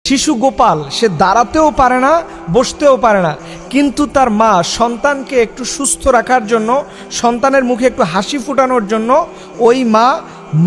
শিশু গোপাল সে দাঁড়াতেও পারে না, বসতেও পারে না, কিন্তু তার মা সন্তানকে একটু সুস্থ রাখার জন্য, সন্তানের মুখে একটু হাসি ফুটানোর জন্য ওই মা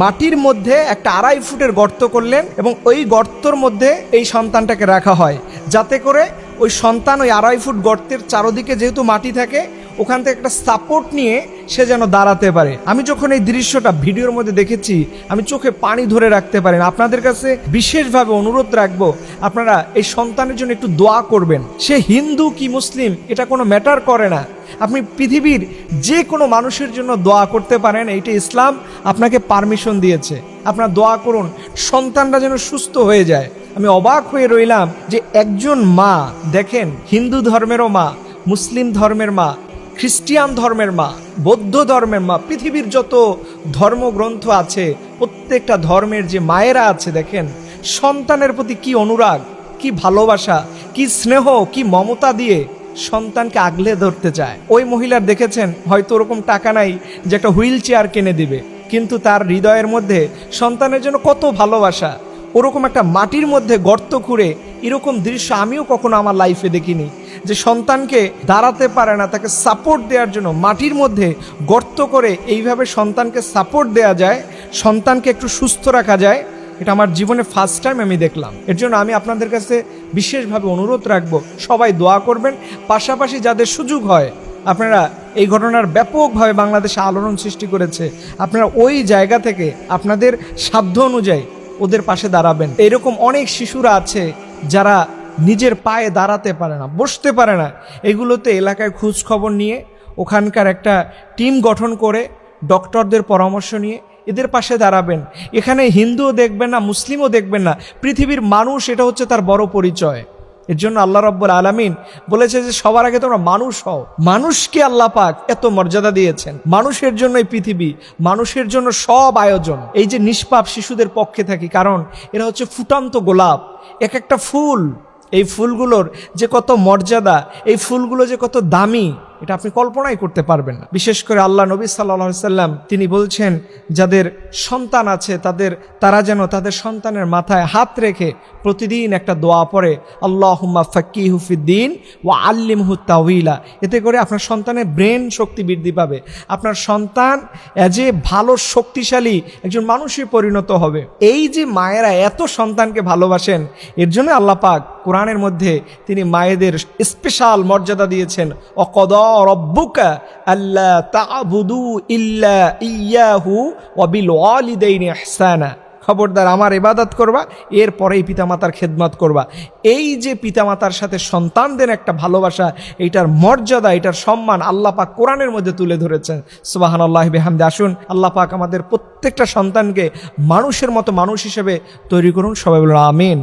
মাটির মধ্যে একটা 2.5 ফুটের গর্ত করলেন এবং ওই গর্তর মধ্যে এই সন্তানটাকে রাখা হয়, যাতে করে ওই সন্তান ওই 2.5 ফুট গর্তের চারদিকে যেহেতু মাটি থাকে, ওখান থেকে একটা সাপোর্ট নিয়ে সে যেন দাঁড়াতে পারে। আমি যখন এই দৃশ্যটা ভিডিওর মধ্যে দেখেছি, আমি চোখে পানি ধরে রাখতে পারেন। আপনাদের কাছে বিশেষভাবে অনুরোধ রাখবো, আপনারা এই সন্তানের জন্য একটু দোয়া করবেন। সে হিন্দু কি মুসলিম এটা কোনো ম্যাটার করে না, আপনি পৃথিবীর যে কোনো মানুষের জন্য দোয়া করতে পারেন, এইটা ইসলাম আপনাকে পারমিশন দিয়েছে। আপনারা দোয়া করুন সন্তানরা যেন সুস্থ হয়ে যায়। আমি অবাক হয়ে রইলাম যে একজন মা, দেখেন, হিন্দু ধর্মেরও মা, মুসলিম ধর্মের মা, খ্রিস্টিয়ান ধর্মের মা, বৌদ্ধ ধর্মের মা, পৃথিবীর যত ধর্মগ্রন্থ আছে প্রত্যেকটা ধর্মের যে মায়েরা আছে, দেখেন সন্তানের প্রতি কি অনুরাগ, কি ভালোবাসা, কি স্নেহ, কি মমতা দিয়ে সন্তানকে আগলে ধরতে চায়। ওই মহিলার দেখেছেন হয়তো ওরকম টাকা নাই যে একটা হুইল চেয়ার কিনে দিবে, কিন্তু তার হৃদয়ের মধ্যে সন্তানের জন্য কত ভালোবাসা। ওরকম একটা মাটির মধ্যে গর্ত খুঁড়ে এরকম দৃশ্য আমিও কখনো আমার লাইফে দেখিনি, যে সন্তানকে দাঁড়াতে পারে না তাকে সাপোর্ট দেওয়ার জন্য মাটির মধ্যে গর্ত করে এইভাবে সন্তানকে সাপোর্ট দেওয়া যায়, সন্তানকে একটু সুস্থ রাখা যায়। এটা আমার জীবনে ফার্স্ট টাইম আমি দেখলাম। এর জন্য আমি আপনাদের কাছে বিশেষভাবে অনুরোধ রাখবো, সবাই দোয়া করবেন। পাশাপাশি যাদের সুযোগ হয়, আপনারা এই ঘটনার ব্যাপকভাবে বাংলাদেশে আলোড়ন সৃষ্টি করেছে, আপনারা ওই জায়গা থেকে আপনাদের সাধ্য অনুযায়ী ওদের পাশে দাঁড়াবেন। এরকম অনেক শিশুরা আছে যারা নিজের পায়ে দাঁড়াতে পারে না, বসতে পারে না। এগুলোতে এলাকায় খোঁজ খবর নিয়ে ওখানকার একটা টিম গঠন করে ডক্টরদের পরামর্শ নিয়ে এদের পাশে দাঁড়াবেন। এখানে হিন্দুও দেখবেন না, মুসলিমও দেখবেন না, পৃথিবীর মানুষ, এটা হচ্ছে তার বড় পরিচয়। এর জন্য আল্লাহ রাব্বুল আলামিন বলেছে যে সবার আগে তোমরা মানুষ হও। মানুষকে আল্লাহ পাক এত মর্যাদা দিয়েছেন, মানুষের জন্য এই পৃথিবী, মানুষের জন্য সব আয়োজন। এই যে নিষ্পাপ শিশুদের পক্ষে থাকি, কারণ এরা হচ্ছে ফুটান্ত গোলাপ, এক একটা ফুল, এই ফুলগুলোর যে কত মর্যাদা, এই ফুলগুলো যে কত দামি, এটা আপনি কল্পনাই করতে পারবেন না। বিশেষ করে আল্লাহ নবী সাল্লাল্লাহু আলাইহি সাল্লাম তিনি বলছেন, যাদের সন্তান আছে তারা যেন তাদের সন্তানের মাথায় হাত রেখে প্রতিদিন একটা দোয়া পড়ে, আল্লাহুম্মা ফাক্কিহু ফিদ্দীন ওয়া আল্লিমহু তাওয়িলা। এতে করে আপনার সন্তানের ব্রেন শক্তি বৃদ্ধি পাবে, আপনার সন্তান যে ভালো শক্তিশালী একজন মানুষে পরিণত হবে। এই যে মায়েরা এত সন্তানকে ভালোবাসেন, এর জন্য আল্লাহ পাক কোরআনের মধ্যে তিনি মায়েদের স্পেশাল মর্যাদা দিয়েছেন, অকদা রব্বুকা আল্লা তা'বুদু ইল্লা ইয়্যাহু ওয়া বিল ওয়ালিদাইনি ইহসানা। খবরদার আমার ইবাদত করবা, এরপরেই পিতামাতার খেদমত করবা। এই যে পিতামাতার সাথে সন্তানদের একটা ভালোবাসা, এইটার মর্যাদা, এটার সম্মান আল্লাহ পাক কোরআনের মধ্যে তুলে ধরেছেন। সুবহানাল্লাহি বিহামদি। আসুন আল্লাহ পাক আমাদের প্রত্যেকটা সন্তানকে মানুষের মতো মানুষ হিসেবে তৈরি করুন। সবাই বলুন আমিন।